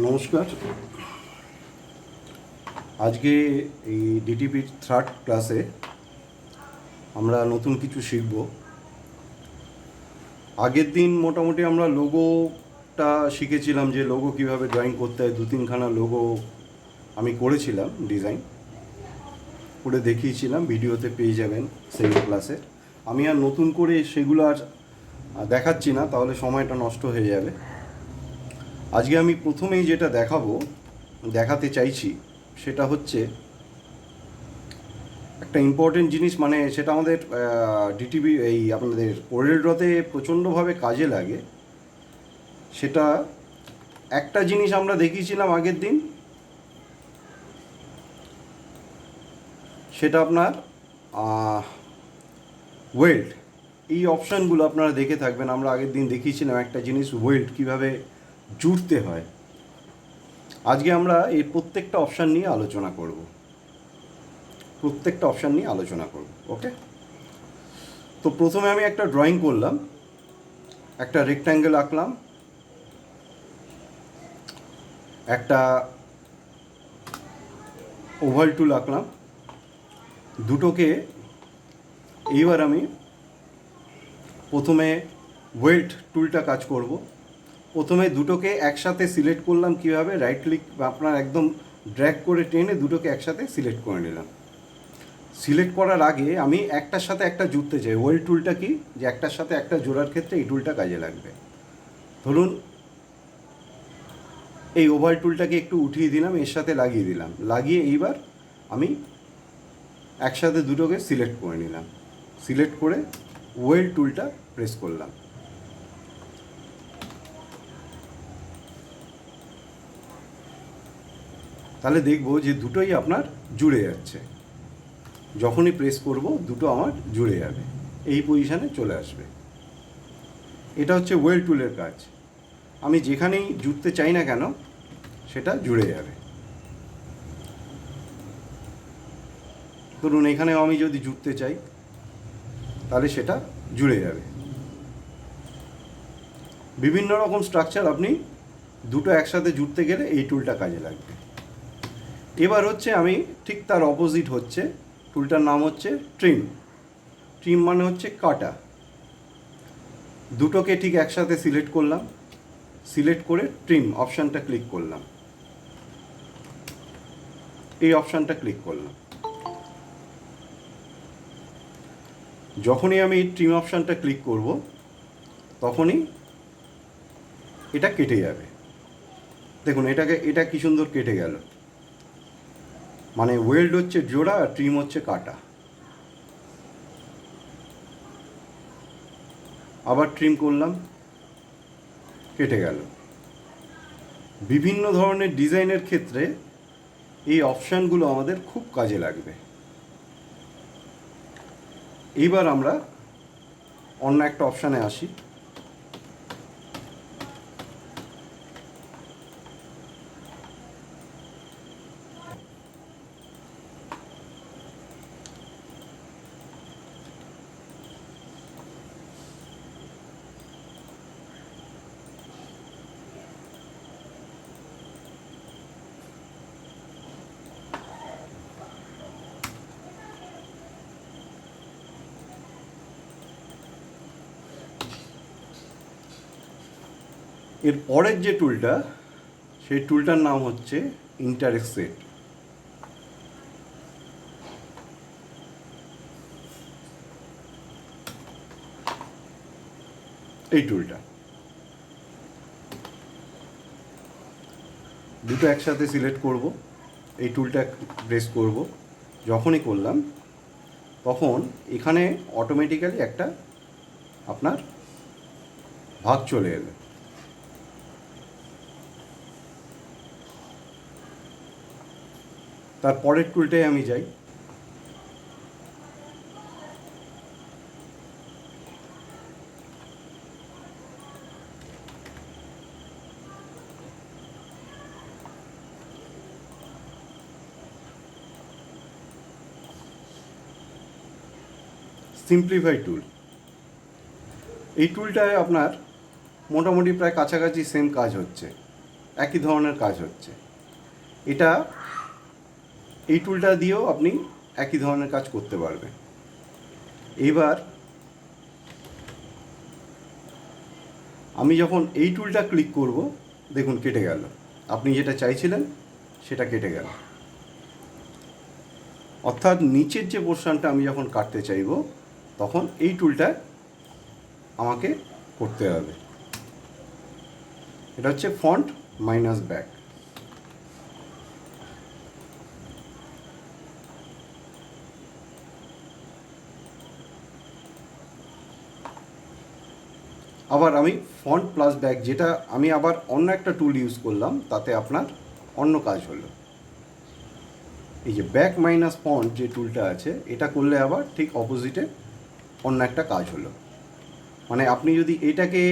নমস্কার। আজকে এই ডিটিপির থার্ড ক্লাসে আমরা নতুন কিছু শিখব। আগের দিন মোটামুটি আমরা লোগোটা শিখেছিলাম, যে লোগো কিভাবে ড্রয়িং করতে হয়। দু তিনখানা লোগো আমি করেছিলাম, ডিজাইন করে দেখিয়েছিলাম, ভিডিওতে পেয়ে যাবেন সেই ক্লাসে। আমি আর নতুন করে সেগুলো আর দেখাচ্ছি না, তাহলে সময়টা নষ্ট হয়ে যাবে। আজকে আমি প্রথমেই যেটা দেখাতে চাইছি সেটা হচ্ছে একটা ইম্পর্টেন্ট জিনিস, মানে সেটা আমাদের ডিটিভি এই আপনাদের কোরেলড্রতে প্রচণ্ডভাবে কাজে লাগে। সেটা একটা জিনিস আমরা দেখিয়েছিলাম আগের দিন, সেটা আপনার ওয়েল্ড। এই অপশানগুলো আপনারা দেখে থাকবেন। আমরা আগের দিন দেখিয়েছিলাম একটা জিনিস, ওয়েল্ড কীভাবে জুড়তে হয়। আজকে আমরা এই প্রত্যেকটা অপশান নিয়ে আলোচনা করব। ওকে। তো প্রথমে আমি একটা ড্রয়িং করলাম, একটা রেক্ট্যাঙ্গেল আঁকলাম, একটা ওভাল টুল আঁকলাম, দুটোকে এইবার আমি প্রথমে ওয়েল্ড টুলটা কাজ করব। প্রথমে দুটোকে একসাথে সিলেক্ট করলাম। কীভাবে? রাইট ক্লিক আপনার একদম ড্র্যাগ করে টেনে দুটোকে একসাথে সিলেক্ট করে নিলাম। সিলেক্ট করার আগে আমি একটার সাথে একটা জুড়তে চাই। ওয়েল্ড টুলটা কি, যে একটার সাথে একটা জোড়ার ক্ষেত্রে এই টুলটা কাজে লাগবে। ধরুন এই ওভাল টুলটাকে একটু উঠিয়ে দিলাম, এর সাথে লাগিয়ে দিলাম, লাগিয়ে এইবার আমি একসাথে দুটোকে সিলেক্ট করে নিলাম। সিলেক্ট করে ওয়েল্ড টুলটা প্রেস করলাম। তাহলে দেখব যে দুটোই আপনার জুড়ে যাচ্ছে। যখনই প্রেস করব দুটো আমার জুড়ে যাবে, এই পজিশানে চলে আসবে। এটা হচ্ছে ওয়েল্ড টুলের কাজ। আমি যেখানেই জুড়তে চাই না কেন সেটা জুড়ে যাবে। ধরুন এখানেও আমি যদি জুড়তে চাই তাহলে সেটা জুড়ে যাবে। বিভিন্ন রকম স্ট্রাকচার আপনি দুটো একসাথে জুড়তে গেলে এই টুলটা কাজে লাগবে। এবার হচ্ছে আমি ঠিক তার অপোজিট হচ্ছে, টুলটার নাম হচ্ছে ট্রিম। ট্রিম মানে হচ্ছে কাটা। দুটোকে ঠিক একসাথে সিলেক্ট করলাম, সিলেক্ট করে ট্রিম অপশানটা ক্লিক করলাম। এই অপশানটা ক্লিক করলাম। যখনই আমি ট্রিম অপশানটা ক্লিক করব তখনই এটা কেটে যাবে। দেখুন এটা কি সুন্দর কেটে গেল। মানে ওয়েল্ড হচ্ছে জোড়া আর ট্রিম হচ্ছে কাটা। আবার ট্রিম করলাম, কেটে গেল। বিভিন্ন ধরনের ডিজাইনের ক্ষেত্রে এই অপশানগুলো আমাদের খুব কাজে লাগবে। এইবার আমরা অন্য একটা অপশানে আসি। এর পরের যে টুলটা, সেই টুলটার নাম হচ্ছে ইন্টারেক্ট। এই টুলটা দুটো একসাথে সিলেক্ট করব, এই টুলটা প্রেস করব। যখনই করলাম তখন এখানে অটোমেটিক্যালি একটা আপনার ভাগ চলে এলো। তার পরের টুলটায় আমি যাই। সিম্পলিফাই টুল। এই টুলটায় আপনার মোটামুটি প্রায় কাছাকাছি সেম কাজ হচ্ছে। একই ধরনের কাজ হচ্ছে। এটা এই টুলটা দিয়েও আপনি একই ধরনের কাজ করতে পারবেন। এইবার আমি যখন এই টুলটা ক্লিক করব, দেখুন কেটে গেল। আপনি যেটা চাইছিলেন সেটা কেটে গেল। অর্থাৎ নিচের যে পোর্শনটা আমি যখন কাটতে চাইব, তখন এই টুলটা আমাকে করতে হবে। এটা হচ্ছে ফন্ট মাইনাস ব্যাক। আবার আমি ফন্ট প্লাস ব্যাক, যেটা আমি আবার অন্য একটা টুল ইউজ করলাম, তাতে আপনার অন্য কাজ হলো। এই যে ব্যাক মাইনাস ফন্ট যে টুলটা আছে, এটা করলে আবার ঠিক অপোজিটে অন্য একটা কাজ হলো। মানে আপনি যদি এটাকে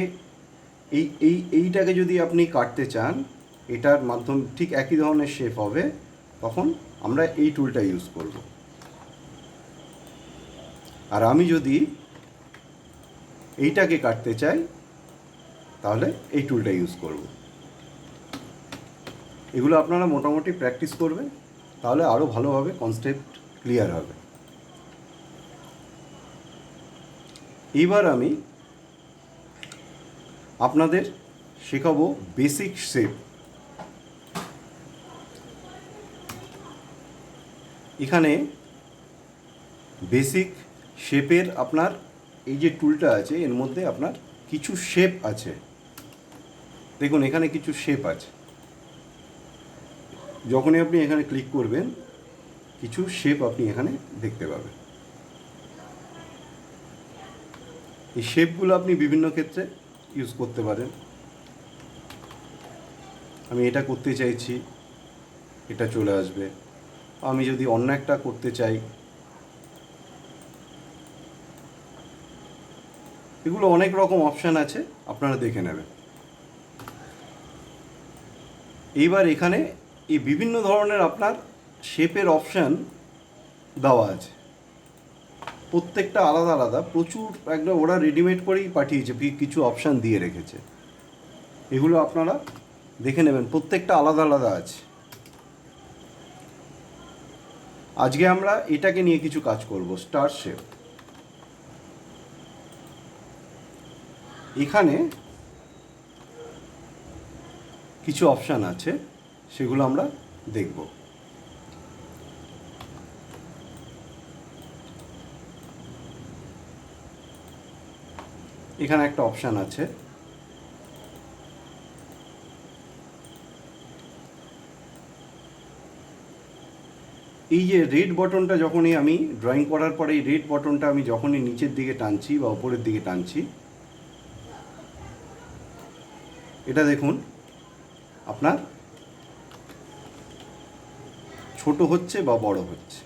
এইটাকে যদি আপনি কাটতে চান, এটার মাধ্যম ঠিক একই ধরনের শেপ হবে, তখন আমরা এই টুলটা ইউজ করব। আর আমি যদি এইটাকে কাটতে চাই, তাহলে এই টুলটা ইউজ করব। এগুলো আপনারা মোটামুটি প্র্যাকটিস করবেন, তাহলে আরও ভালোভাবে কনসেপ্ট ক্লিয়ার হবে। এইবার আমি আপনাদের শেখাবো বেসিক শেপ। এখানে বেসিক শেপের আপনার এই যে টুলটা আছে, এর মধ্যে আপনার কিছু শেপ আছে। দেখুন এখানে কিছু শেপ আছে। যখনই আপনি এখানে ক্লিক করবেন, কিছু শেপ আপনি এখানে দেখতে পাবেন। এই শেপগুলো আপনি বিভিন্ন ক্ষেত্রে ইউজ করতে পারেন। আমি এটা করতে চাইছি, এটা চলে আসবে। আমি যদি অন্য একটা করতে চাই, এগুলো অনেক রকম অপশান আছে, আপনারা দেখে নেবেন। এইবার এখানে এই বিভিন্ন ধরনের আপনার শেপের অপশান দেওয়া আছে, প্রত্যেকটা আলাদা আলাদা। প্রচুর একদম ওরা রেডিমেড করেই পাঠিয়েছে, কিছু অপশান দিয়ে রেখেছে। এগুলো আপনারা দেখে নেবেন, প্রত্যেকটা আলাদা আলাদা আছে। আজকে আমরা এটাকে নিয়ে কিছু কাজ করব, স্টার শেপ। এখানে কিছু অপশান আছে, সেগুলো আমরা দেখব। এখানে একটা অপশান আছে, এই যে রেড বটনটা, যখনই আমি ড্রয়িং করার পরে এই রেড বটনটা আমি যখনই নিচের দিকে টানছি বা উপরের দিকে টানছি, এটা দেখুন আপনার ছোট হচ্ছে বা বড় হচ্ছে।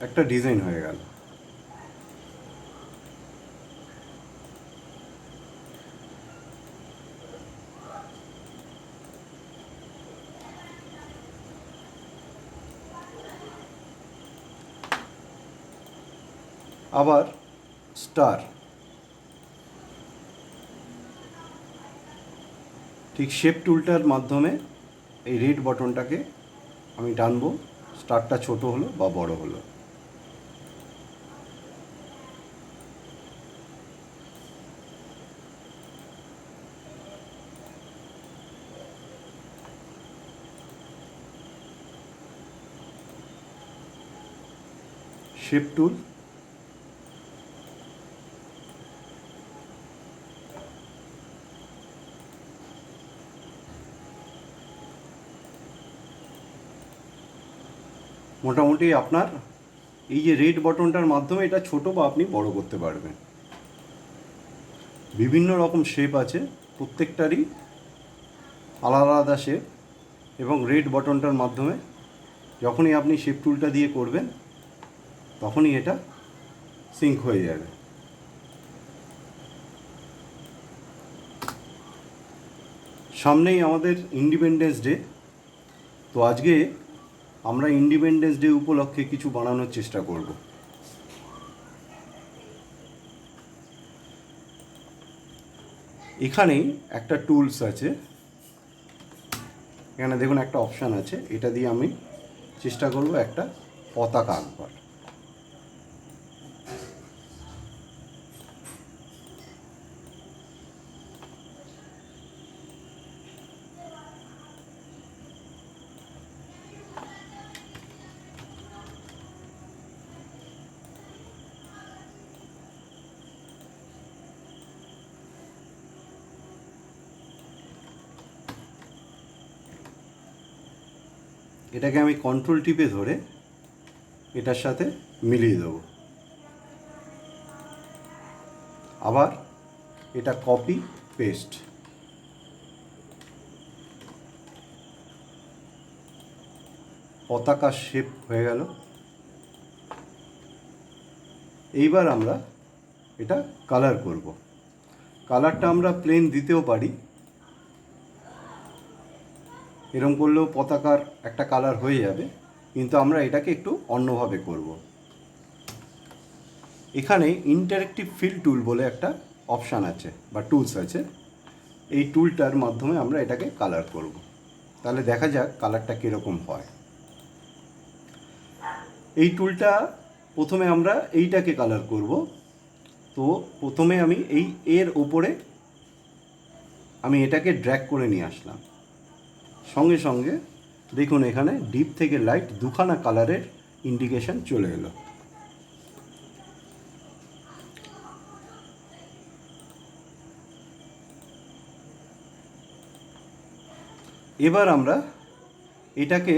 একটা ডিজাইন হয়ে গেল। আবার স্টার, ঠিক শেপ টুলটার মাধ্যমে এই রেড বটনটাকে আমি টানবো, স্টারটা ছোট হলো বা বড় হলো। শেপ টুল, মোটামুটি আপনার এই যে রেড বটনটার মাধ্যমে এটা ছোট বা আপনি বড় করতে পারবেন। বিভিন্ন রকম শেপ আছে, প্রত্যেকটারই আলাদা আলাদা শেপ, এবং রেড বটনটার মাধ্যমে যখনই আপনি শেপ টুলটা দিয়ে করবেন, তখনই এটা সিঙ্ক হয়ে যাবে। সামনেই আমাদের ইন্ডিপেন্ডেন্স ডে, তো আজকে আমরা ইন্ডিপেন্ডেন্স ডে উপলক্ষে কিছু বানানোর চেষ্টা করব। এখানেই একটা টুলস আছে, এখানে দেখুন একটা অপশান আছে, এটা দিয়ে আমি চেষ্টা করব একটা পতাকা আঁকবার। এটাকে আমি কন্ট্রোল টিপে ধরে এটার সাথে মিলিয়ে দেবো। আবার এটা কপি পেস্ট, পতাকা শেপ হয়ে গেল। এইবার আমরা এটা কালার করব। কালারটা আমরা প্লেন দিতেও পারি, এরকম করলেও পতাকার একটা কালার হয়ে যাবে, কিন্তু আমরা এটাকে একটু অন্যভাবে করব। এখানে ইন্টারেক্টিভ ফিল টুল বলে একটা অপশান আছে বা টুলস আছে, এই টুলটার মাধ্যমে আমরা এটাকে কালার করব। তাহলে দেখা যাক কালারটা কীরকম হয়। এই টুলটা প্রথমে আমরা এইটাকে কালার করব। তো প্রথমে আমি এর ওপরে আমি এটাকে ড্র্যাগ করে নিয়ে আসলাম, সঙ্গে সঙ্গে দেখুন এখানে ডিপ থেকে লাইট দুখানা কালারের ইন্ডিকেশন চলে এলো। এবার আমরা এটাকে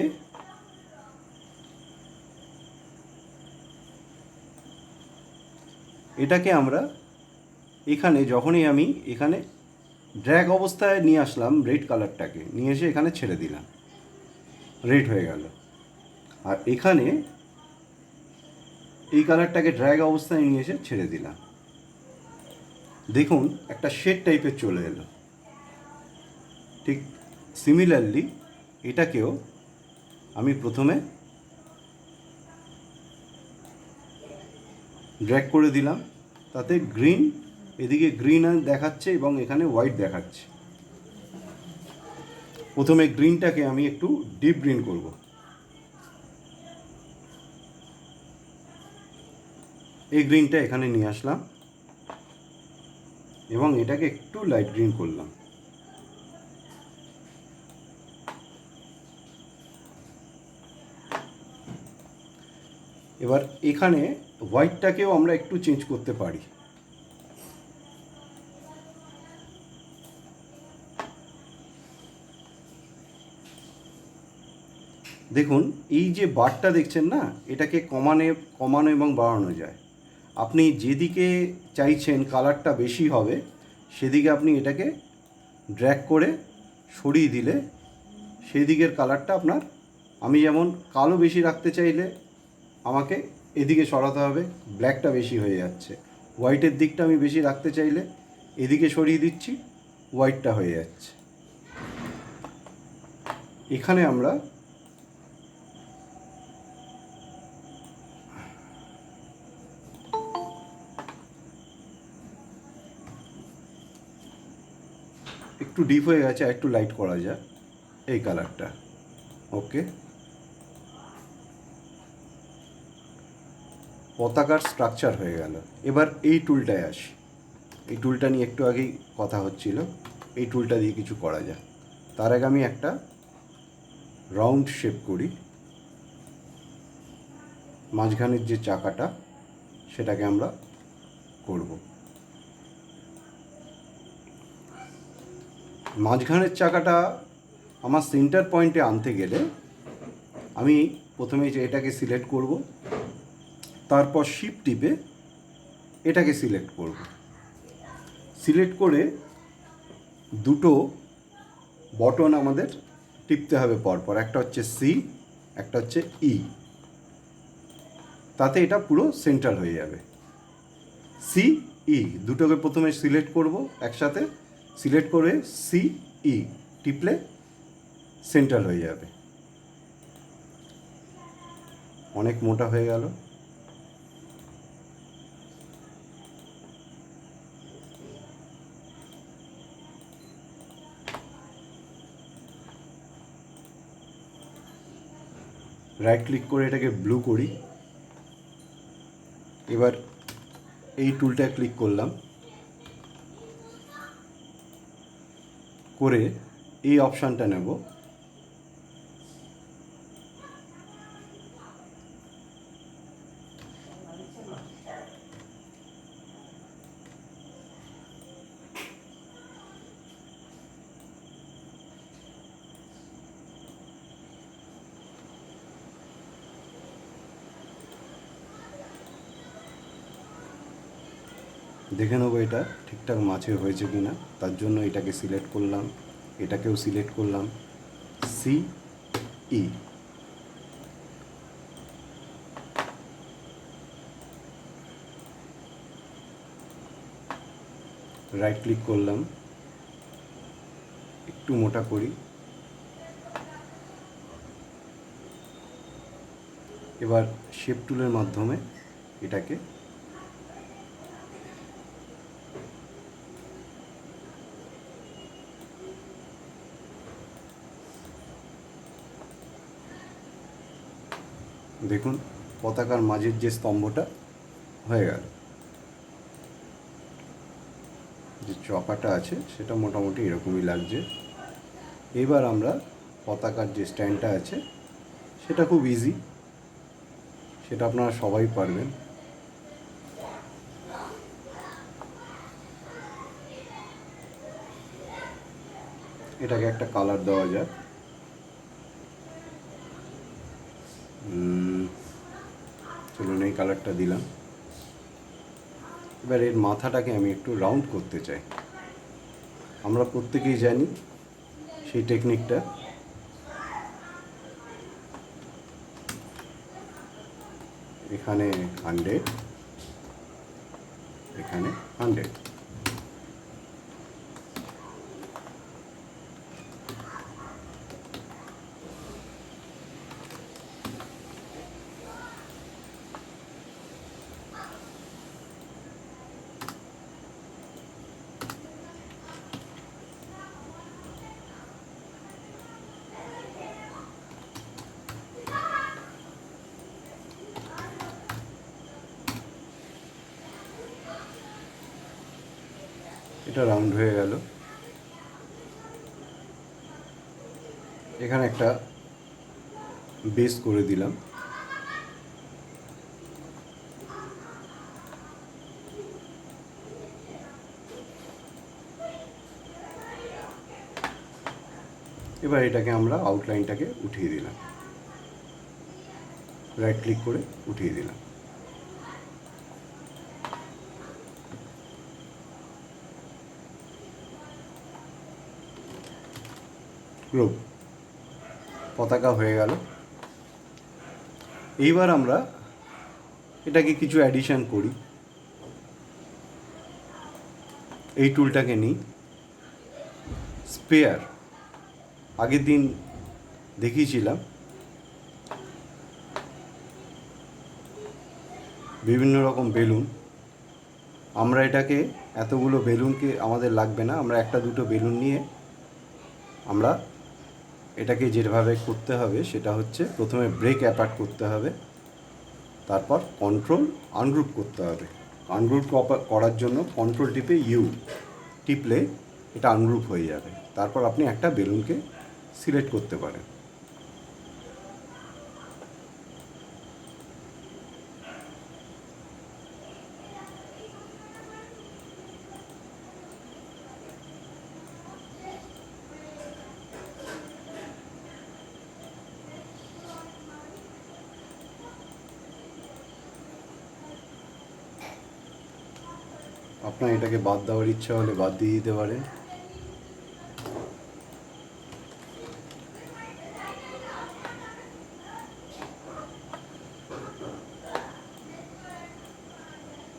আমরা এখানে যখনই আমি এখানে ড্র্যাগ অবস্থায় নিয়ে আসলাম, রেড কালারটাকে নিয়ে এসে এখানে ছেড়ে দিলাম, রেড হয়ে গেল। আর এখানে এই কালারটাকে ড্র্যাগ অবস্থায় নিয়ে এসে ছেড়ে দিলাম, দেখুন একটা শেড টাইপের চলে এলো। ঠিক সিমিলারলি এটাকেও আমি প্রথমে ড্র্যাগ করে দিলাম, তাতে গ্রিন, এদিকে গ্রিন দেখাচ্ছে এবং এখানে হোয়াইট দেখাচ্ছে। প্রথমে গ্রিনটাকে আমি একটু ডিপ গ্রিন করব। এই গ্রিনটা এখানে নিয়ে আসলাম এবং এটাকে একটু লাইট গ্রিন করলাম। এবার এখানে হোয়াইটটাকেও আমরা একটু চেঞ্জ করতে পারি। দেখুন এই যে বারটা দেখছেন না, এটাকে কমানো এবং বাড়ানো যায়। আপনি যেদিকে চাইছেন কালারটা বেশি হবে সেদিকে আপনি এটাকে ড্র্যাগ করে সরিয়ে দিলে সেই দিকের কালারটা আপনার, আমি যেমন কালো বেশি রাখতে চাইলে আমাকে এদিকে সরাতে হবে, ব্ল্যাকটা বেশি হয়ে যাচ্ছে। হোয়াইটের দিকটা আমি বেশি রাখতে চাইলে এদিকে সরিয়ে দিচ্ছি, হোয়াইটটা হয়ে যাচ্ছে। এখানে আমরা একটু ডিপ হয়ে গেছে, আর একটু লাইট করা যায় এই কালারটা। ওকে, পতাকার স্ট্রাকচার হয়ে গেল। এবার এই টুলটায় আসি, এই টুলটা নিয়ে একটু আগেই কথা হচ্ছিল, এই টুলটা দিয়ে কিছু করা যায়। তার আগে আমি একটা রাউন্ড শেপ করি, মাঝখানের যে চাকাটা সেটাকে আমরা করব। মাঝখানের চাকাটা আমার সেন্টার পয়েন্টে আনতে গেলে আমি প্রথমে যে এটাকে সিলেক্ট করব, তারপর শিফট টিপে এটাকে সিলেক্ট করব। সিলেক্ট করে দুটো বটন আমাদের টিপতে হবে পরপর, একটা হচ্ছে সি, একটা হচ্ছে ই, তাতে এটা পুরো সেন্টার হয়ে যাবে। সি ই দুটোকে প্রথমে সিলেক্ট করব একসাথে, সিলেক্ট করে সি ই টিপলে সেন্টার হয়ে যাবে। অনেক মোটা হয়ে গেল। রাইট ক্লিক করে এটাকে ব্লু করি। এবার এই টুলটা ক্লিক করলাম, করে এই অপশানটা নেব, দেখে নেবো এটা ঠিকঠাক মাঝে হয়েছে কি না। তার জন্য এটাকে সিলেক্ট করলাম, এটাকেও সিলেক্ট করলাম, CE, রাইট ক্লিক করলাম, একটু মোটা করি। এবার শেপ টুলের মাধ্যমে এটাকে দেখুন পতাকার মাঝের যে স্তম্ভটা হয়ে গেল, যে চকাটা আছে সেটা মোটামুটি এরকমই লাগছে। এবার আমরা পতাকার যে স্ট্যান্ডটা আছে সেটা খুব ইজি, সেটা আপনারা সবাই পারবেন। এটাকে একটা কালার দেওয়া যাক, চলুন এই কালারটা দিলাম। এবার এর মাথাটাকে আমি একটু রাউন্ড করতে চাই। আমরা প্রত্যেকেই জানি সেই টেকনিকটা। এখানে 100, এখানে 100। এটা রাউন্ড হয়ে গেল। এখানে একটা বেস করে দিলাম। এবার এটাকে আমরা আউটলাইনটাকে উঠিয়ে দিলাম, রাইট ক্লিক করে উঠিয়ে দিলাম। গ্রুপ পতাকা হয়ে গেল। এইবার আমরা এটাকে কিছু অ্যাডিশন করি। এই টুলটাকে নিই, স্পেয়ার, আগের দিন দেখিয়েছিলাম বিভিন্ন রকম বেলুন। আমরা এটাকে এতগুলো বেলুনকে আমাদের লাগবে না, আমরা একটা দুটো বেলুন নিয়ে আমরা এটাকে যেভাবে করতে হবে সেটা হচ্ছে প্রথমে ব্রেক অ্যাপার্ট করতে হবে, তারপর কন্ট্রোল আনগ্রুপ করতে হবে। আনগ্রুপ করার জন্য কন্ট্রোল টিপে ইউ টিপলে এটা আনগ্রুপ হয়ে যাবে। তারপর আপনি একটা বেলুনকে সিলেক্ট করতে পারেন। আপনার এটাকে বাদ দেওয়ার ইচ্ছা হলে বাদ দিয়ে দিতে পারেন।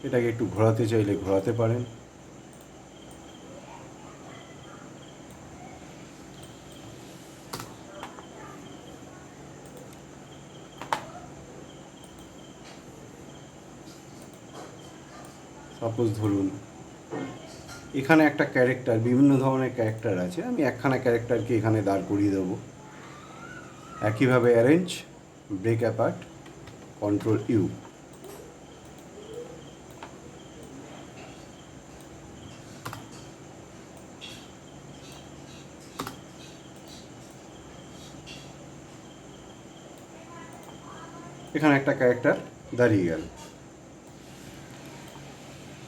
এটাকে একটু ঘোরাতে চাইলে ঘোরাতে পারেন। সাপোজ ধরুন এখানে একটা ক্যারেক্টার, বিভিন্ন ধরনের ক্যারেক্টার আছে, আমি একখানা ক্যারেক্টারকে এখানে দাঁড় করিয়ে দেবো। একইভাবে arrange, break apart, control you. এখানে একটা ক্যারেক্টার দাঁড়িয়ে গেল,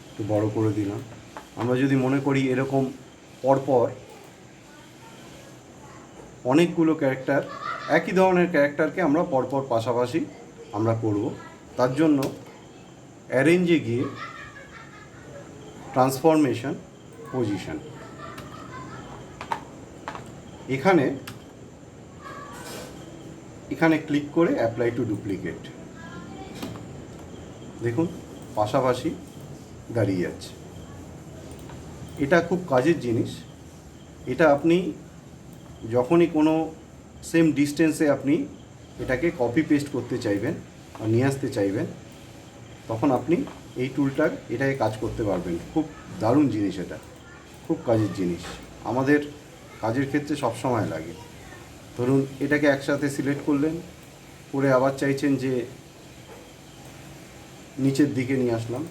একটু বড় করে দিলাম। আমরা যদি মনে করি এরকম পরপর অনেকগুলো ক্যারেক্টার, একই ধরনের ক্যারেক্টারকে আমরা পরপর পাশাপাশি আমরা করব, তার জন্য অ্যারেঞ্জে গিয়ে ট্রান্সফরমেশন, পজিশন, এখানে ক্লিক করে অ্যাপ্লাই টু ডুপ্লিকেট। দেখুন পাশাপাশি দাঁড়িয়ে যাচ্ছে। এটা খুব কাজের জিনিস। এটা আপনি যখনই কোনো সেম ডিস্টেন্সে আপনি এটাকে কপি পেস্ট করতে চাইবেন বা নিয়ে আসতে চাইবেন, তখন আপনি এই টুলটার এটাকে কাজ করতে পারবেন। খুব দারুণ জিনিস, এটা খুব কাজের জিনিস, আমাদের কাজের ক্ষেত্রে সবসময় লাগে। ধরুন এটাকে একসাথে সিলেক্ট করলেন, করে আবার চাইছেন যে নিচের দিকে নিয়ে আসলাম,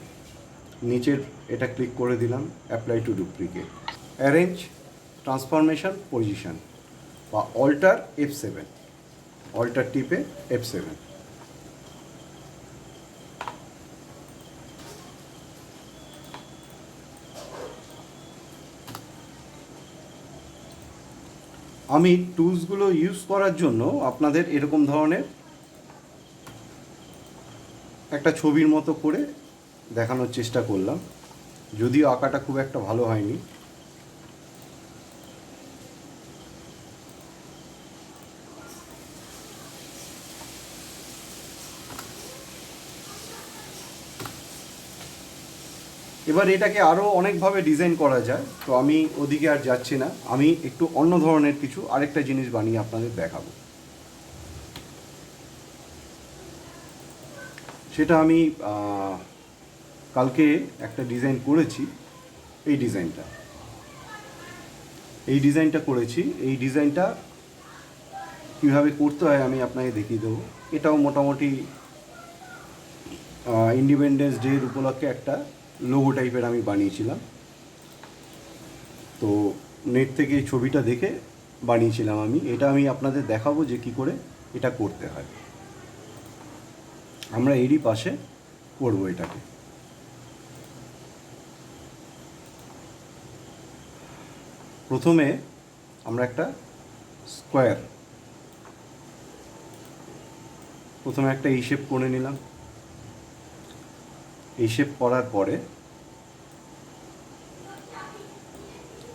নিচের এটা ক্লিক করে দিলাম, apply to duplicate. Arrange, transformation, position বা অল্টার F7, অল্টার টিপে F7। আমি টুলসগুলো ইউজ করার জন্য আপনাদের এরকম ধরনের একটা ছবির মতো করে দেখানোর চেষ্টা করলাম, যদিও আঁকাটা খুব একটা ভালো হয়নি। এবার এটাকে আরও অনেকভাবে ডিজাইন করা যায়, তো আমি ওদিকে আর যাচ্ছি না। আমি একটু অন্য ধরনের কিছু আরেকটা জিনিস বানিয়ে আপনাদের দেখাবো। সেটা আমি কালকে একটা ডিজাইন করেছি। এই ডিজাইনটা করেছি। এই ডিজাইনটা কীভাবে করতে হয় আমি আপনাকে দেখিয়ে দেবো। এটাও মোটামুটি ইন্ডিপেন্ডেন্স ডের উপলক্ষে একটা লোগো টাইপের আমি বানিয়েছিলাম। তো নেট থেকে এই ছবিটা দেখে বানিয়েছিলাম আমি। এটা আমি আপনাদের দেখাবো যে কী করে এটা করতে হয়। আমরা এরই পাশে করবো এটাকে। প্রথমে আমরা একটা স্কোয়ার, প্রথমে একটা এই শেপ করে নিলাম। এই শেপ করার পরে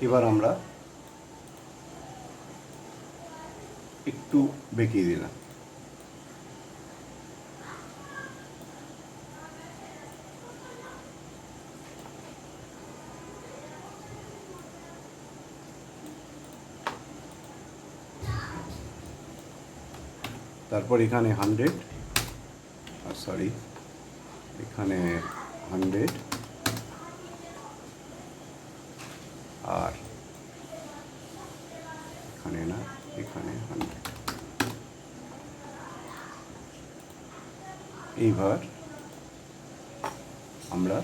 এবার আমরা একটু বেঁকিয়ে দিলাম। তারপর এখানে 100, এখানে 100 আর এখানে না, এখানে 100। এইবার আমরা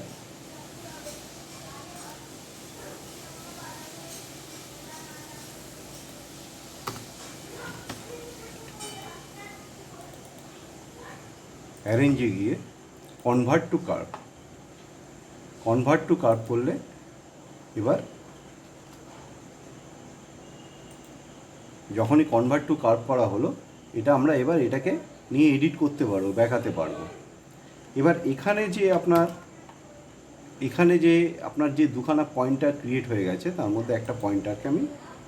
অ্যারেঞ্জে গিয়ে কনভার্ট টু কার্ভ করলে এবার যখনই কনভার্ট টু কার্ভ করা হলো, এটা আমরা এবার এটাকে নিয়ে এডিট করতে পারবো, দেখাতে পারবো। এবার এখানে যে আপনার যে দুখানা পয়েন্টার ক্রিয়েট হয়ে গেছে, তার মধ্যে একটা পয়েন্টারকে আমি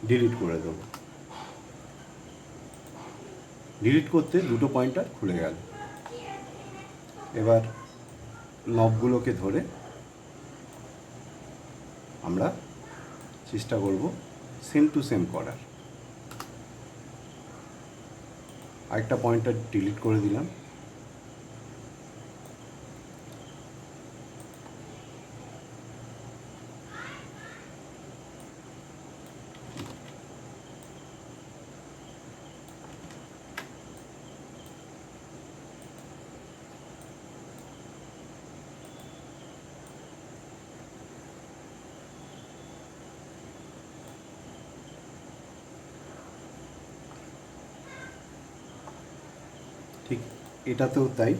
ডিলিট করে দেবো। ডিলিট করতে দুটো পয়েন্টার খুলে গেল। এবার নবগুলোকে ধরে আমরা চেষ্টা করব সেম টু সেম করার। আরেকটা পয়েন্টার ডিলিট করে দিলাম। ঠিক এটাতেও তাই।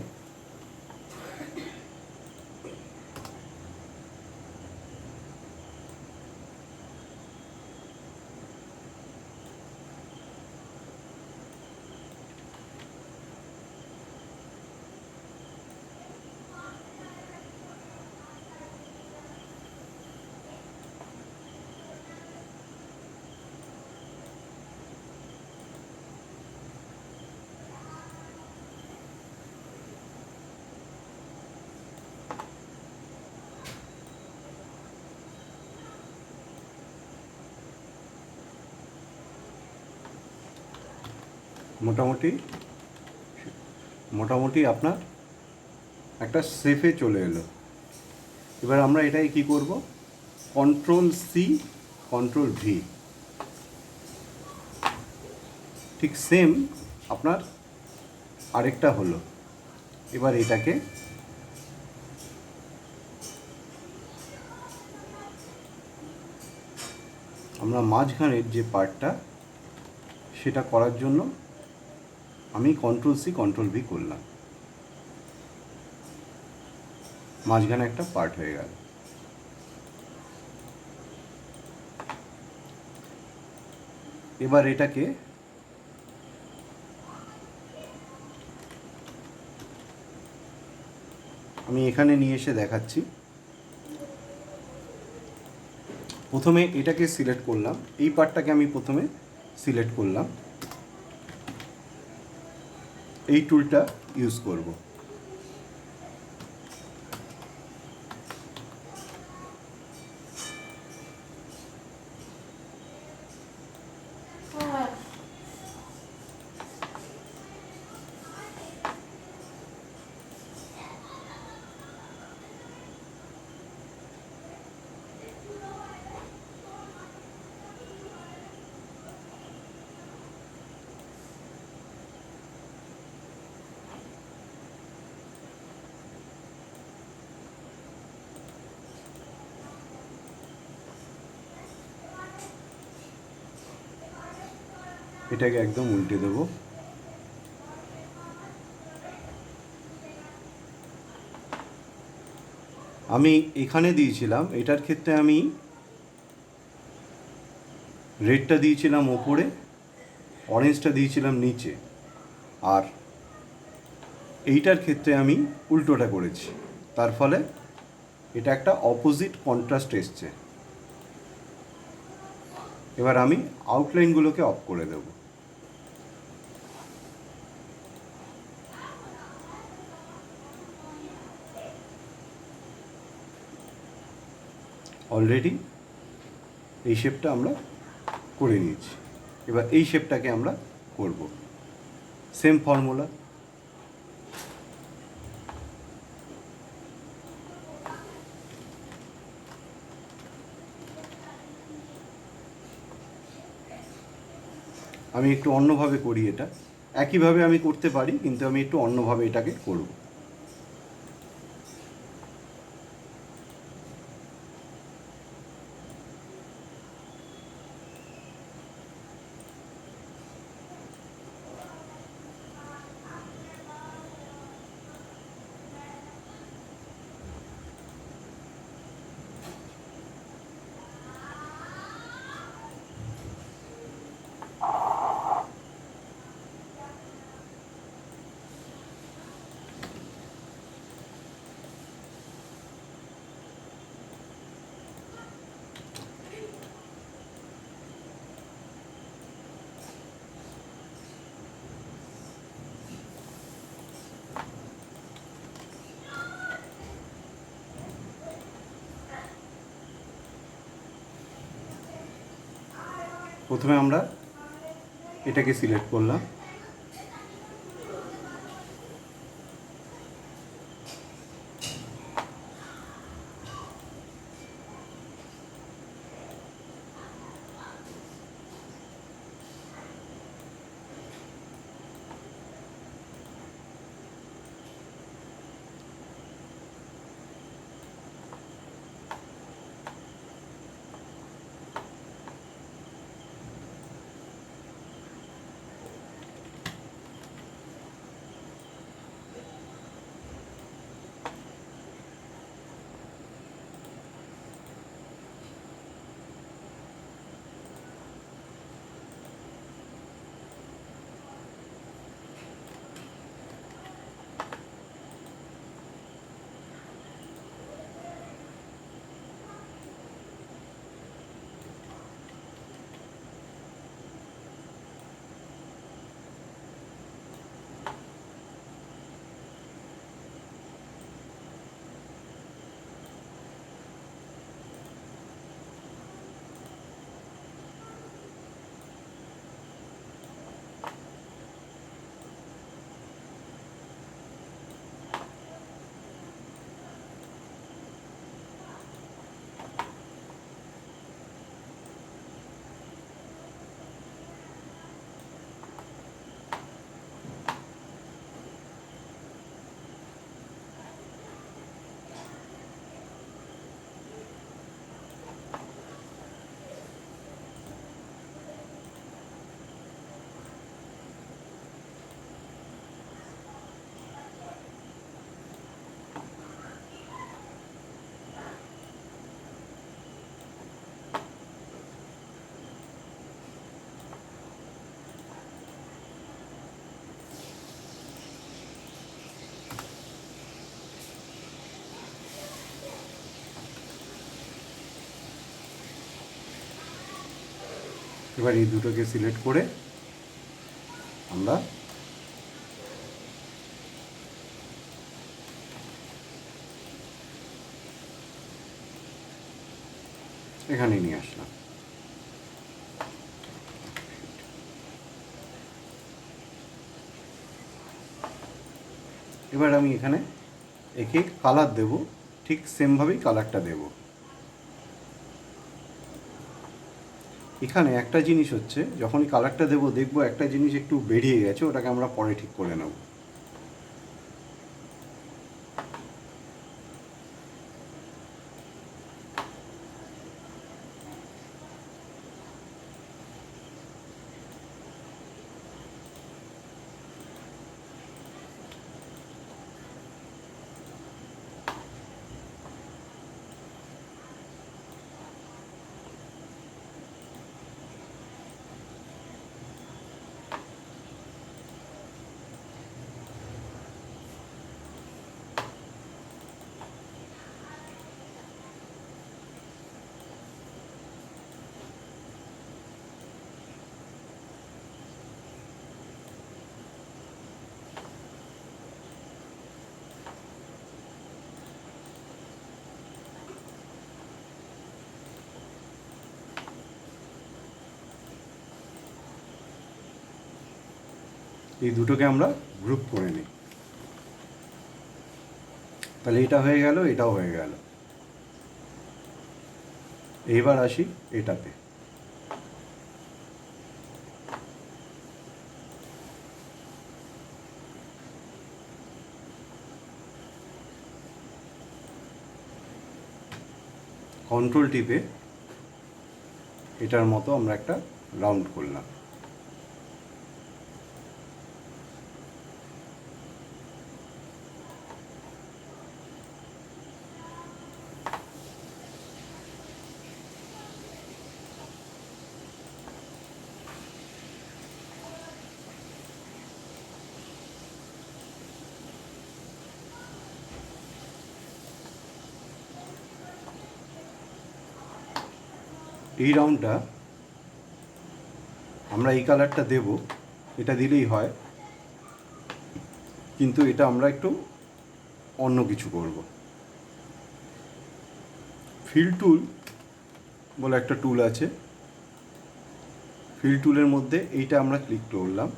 মোটামুটি মোটামুটি আপনার একটা শেপে চলে এলো। এবার আমরা এটাই কি করব, কন্ট্রোল সি কন্ট্রোল ভি, ঠিক সেম আপনার আরেকটা হলো। এবার এটাকে আমরা মাঝখানের যে পার্টটা সেটা করার জন্য আমি কন্ট্রোল সি কন্ট্রোল ভি করলাম, মাঝখানে একটা পার্ট হয়ে গেল। এবার এটাকে আমি এখানে নিয়ে এসে দেখাচ্ছি। প্রথমে এটাকে সিলেক্ট করলাম, এই পার্টটাকে আমি প্রথমে সিলেক্ট করলাম, এই টুলটা ইউজ করব। এটাকে একদম উল্টে দেব। আমি এখানে দিয়েছিলাম, এটার ক্ষেত্রে আমি রেডটা দিয়েছিলাম ওপরে, অরেঞ্জটা দিয়েছিলাম নিচে, আর এইটার ক্ষেত্রে আমি উল্টোটা করেছি। তার ফলে এটা একটা অপোজিট কন্ট্রাস্ট এসছে। এবার আমি আউটলাইনগুলোকে অফ করে দেব। অলরেডি এই শেপটা আমরা করে নিয়েছি। এবার এই শেপটাকে আমরা করব, সেম ফর্মুলা। আমি একটু অন্যভাবে করি এটা, একইভাবে আমি করতে পারি কিন্তু আমি একটু অন্যভাবে এটাকে করব। প্রথমে আমরা এটাকে সিলেক্ট করলাম, এবার এই দুটোকে সিলেক্ট করে আমরা এখানে নিয়ে আসলাম। এবার আমি এখানে একে কালার দেব, ঠিক সেমভাবেই কালারটা দেব। এখানে একটা জিনিস হচ্ছে, যখনই কালারটা দেবো দেখবো একটা জিনিস একটু বেরিয়ে গেছে, ওটাকে আমরা পরে ঠিক করে নেব। এই দুটোকে আমরা গ্রুপ করে নিই। তাহলে এটা হয়ে গেল, এটাও হয়ে গেল। এইবার আসি এটাতে। কন্ট্রোল টিপে এটার মতো আমরা একটা রাউন্ড করলাম। এই রাউন্ডটা আমরা এই কালারটা দেব, এটা দিলেই হয়, কিন্তু এটা আমরা একটু অন্য কিছু করব। ফিল টুল বলে একটা টুল আছে, ফিল টুলের মধ্যে এইটা আমরা ক্লিক করলাম।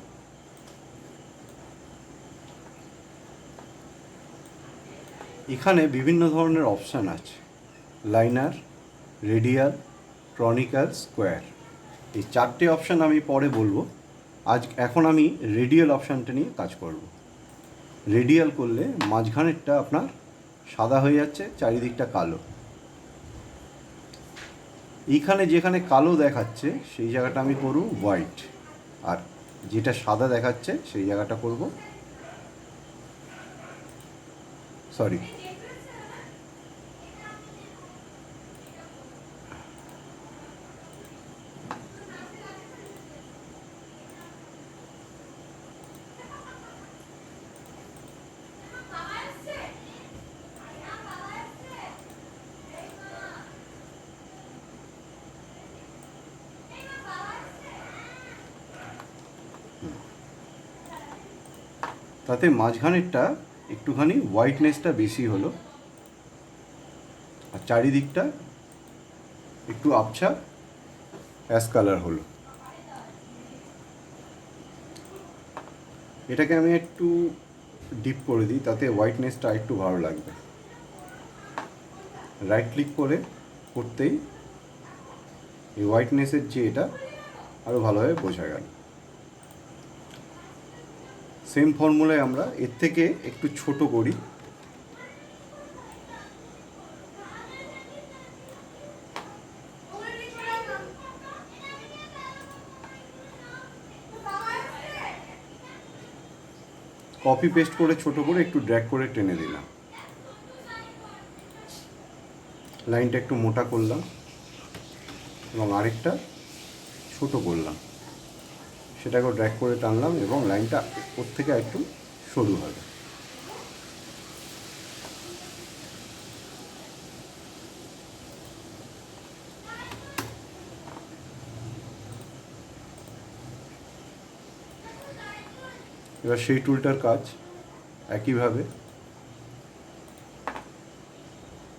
এখানে বিভিন্ন ধরনের অপশান আছে, লাইনার, রেডিয়াল, ক্রনিক্যাল, স্কোয়ার। এই চারটে অপশান আমি পরে বলবো। এখন আমি রেডিয়াল অপশানটা নিয়ে কাজ করব। রেডিয়াল করলে মাঝখানেরটা আপনার সাদা হয়ে যাচ্ছে, চারিদিকটা কালো। এইখানে যেখানে কালো দেখাচ্ছে সেই জায়গাটা আমি করব হোয়াইট, আর যেটা সাদা দেখাচ্ছে সেই জায়গাটা করব সরি তাতে মাঝখানেরটা একটুখানি হোয়াইটনেসটা বেশি হলো, আর চারিদিকটা একটু আবছা অ্যাশ কালার হলো। এটাকে আমি একটু ডিপ করে দিই, তাতে হোয়াইটনেসটা একটু ভালো লাগবে। রাইট ক্লিক করে করতেই এই হোয়াইটনেসের যে এটা আরও ভালোভাবে বোঝা গেল। সেম ফর্মুলায় আমরা এর থেকে একটু ছোট করি। কপি পেস্ট করে ছোট করে একটু ড্র্যাগ করে টেনে দিলাম। লাইনটা একটু মোটা করলাম এবং আরেকটা ছোট করলাম, সেটাকেও ড্র্যাগ করে টানলাম এবং লাইনটা ওর থেকে একটু সরু হবে। এবার সেই টুলটার কাজ একইভাবে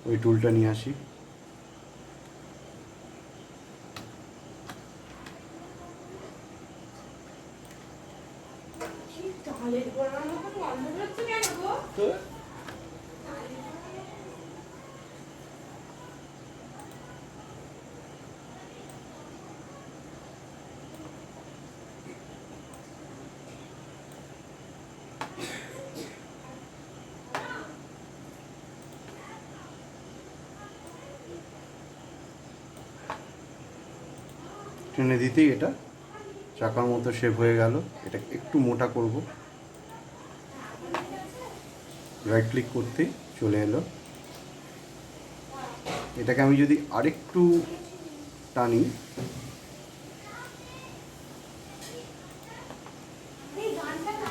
ওই টুলটা নিয়ে আসি, টেনে দিতেই এটা চাকার মতো শেপ হয়ে গেল। এটা একটু মোটা করব, রাইট ক্লিক করতেই চলে এলো। এটাকে আমি যদি আরেকটু টানি,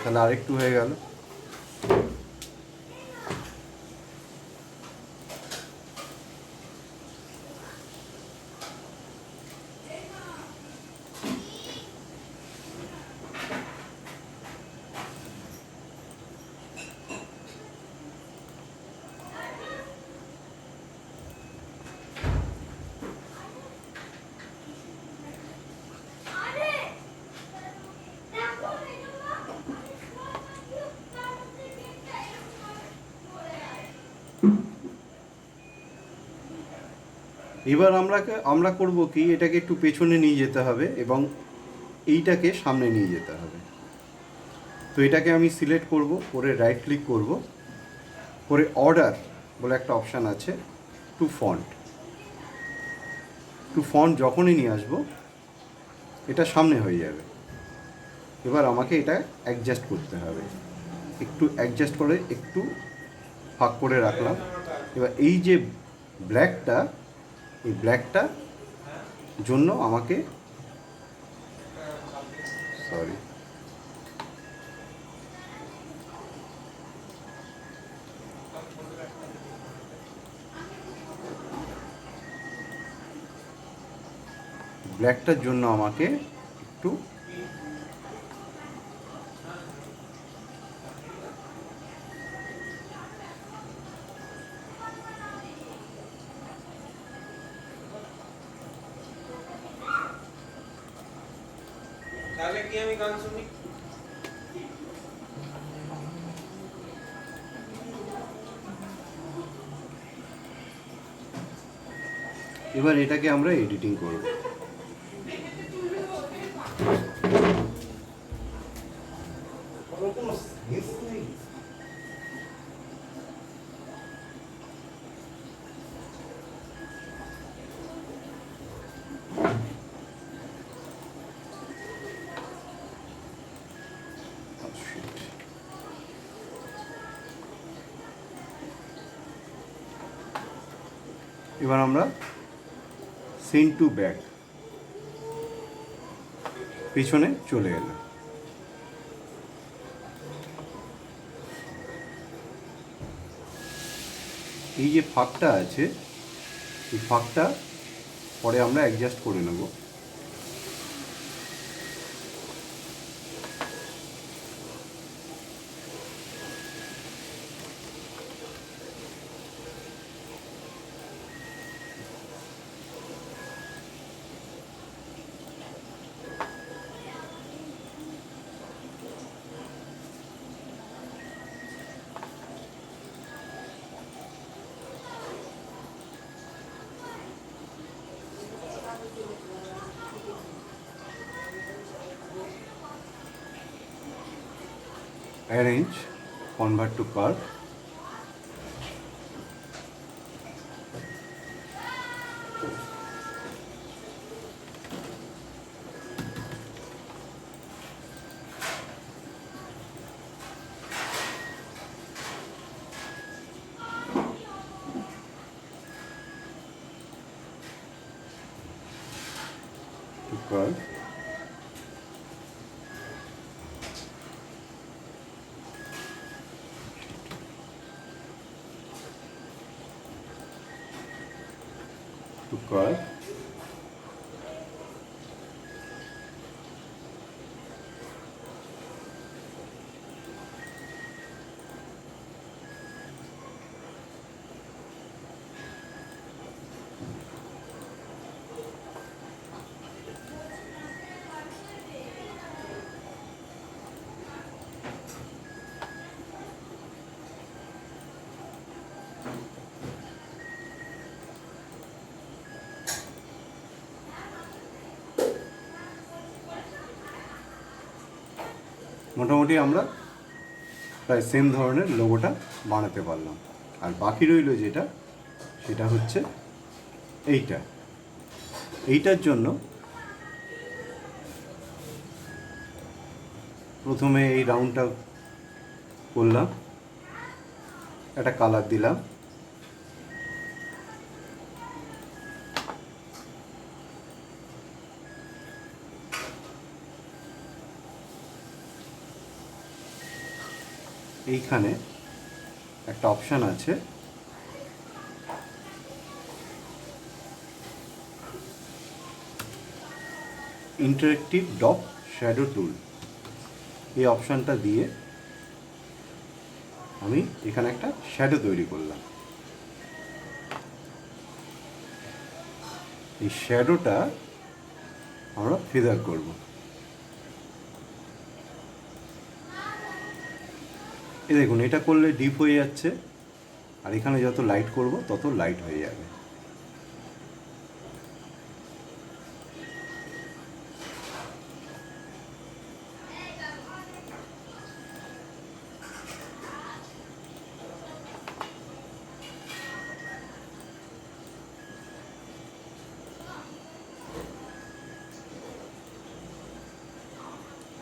তাহলে আরেকটু হয়ে গেল। এবার আমরা করব কি, এটাকে একটু পেছনে নিয়ে যেতে হবে এবং এইটাকে সামনে নিয়ে যেতে হবে। তো এটাকে আমি সিলেক্ট করব, করে রাইট ক্লিক করব, করে অর্ডার বলে একটা অপশান আছে, টু ফন্ট যখনই নিয়ে আসবো এটা সামনে হয়ে যাবে। এবার আমাকে এটা অ্যাডজাস্ট করতে হবে, একটু অ্যাডজাস্ট করে একটু ফাঁক করে রাখলাম। এবার এই যে ব্ল্যাকটা, এই ব্ল্যাকটা জন্য আমাকে ব্ল্যাকটার জন্য আমাকে একটু তাহলে কি আমি গান শুনি? এবার এটাকে আমরা এডিটিং করব। এবার আমরা সেন্ড টু ব্যাক, পিছনে চলে এলো। এই যে ফাঁকটা আছে, এই ফাঁকটা পরে আমরা অ্যাডজাস্ট করে নেব। Arrange, convert to curve, to curve, to curve, মোটামুটি আমরা প্রায় সেম ধরনের লোগোটা বানাতে পারলাম। আর বাকি রইল যেটা, সেটা হচ্ছে এইটার জন্য প্রথমে এই রাউন্ডটা করলাম, একটা কালার দিলাম, এইখানে একটা অপশান আছে ইন্টারেক্টিভ ডট শ্যাডো টুল, এই অপশানটা দিয়ে আমি এখানে একটা শ্যাডো তৈরি করলাম। এই শ্যাডোটা আমরা ফেদার করব। এই দেখুন, এটা করলে ডিপ হয়ে যাচ্ছে, আর এখানে যত লাইট করব তত লাইট হয়ে যাবে।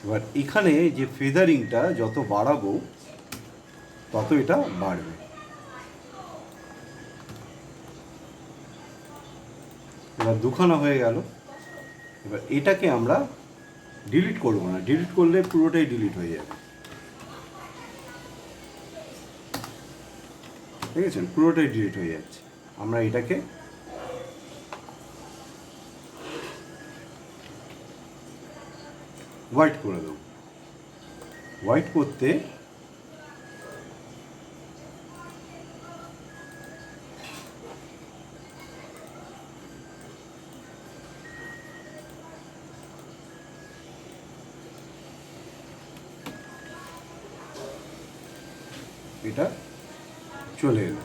এবার এখানে যে ফেদারিংটা যত বাড়াবো তত এটা বাড়বে। এবার দুখানা হয়ে গেল। এবার এটাকে আমরা ডিলিট করব না, ডিলিট করলে পুরোটাই ডিলিট হয়ে যাবে। ঠিক আছে, পুরোটাই ডিলিট হয়ে যাচ্ছে। আমরা এটাকে হোয়াইট করে দেবো। হোয়াইট করতে এটা চলে এলো।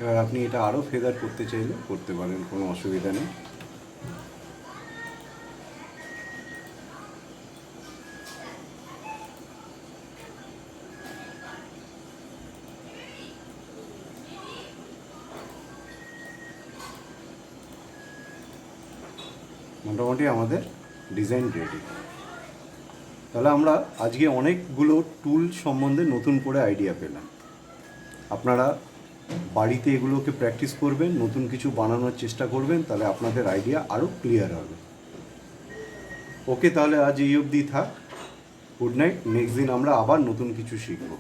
এবার আপনি এটা আরও ফেদার করতে চাইলে করতে পারেন, কোনো অসুবিধা নেই। মোটামুটি আমাদের ডিজাইন রেডি। তাহলে আমরা আজকে অনেকগুলো টুল সম্বন্ধে নতুন করে আইডিয়া পেলাম। আপনারা বাড়িতে এগুলোকে প্র্যাকটিস করবেন, নতুন কিছু বানানোর চেষ্টা করবেন, তাহলে আপনাদের আইডিয়া আরও ক্লিয়ার হবে। ওকে, তাহলে আজ এই অবধি থাক। Good night. নেক্সট দিন আমরা আবার নতুন কিছু শিখব।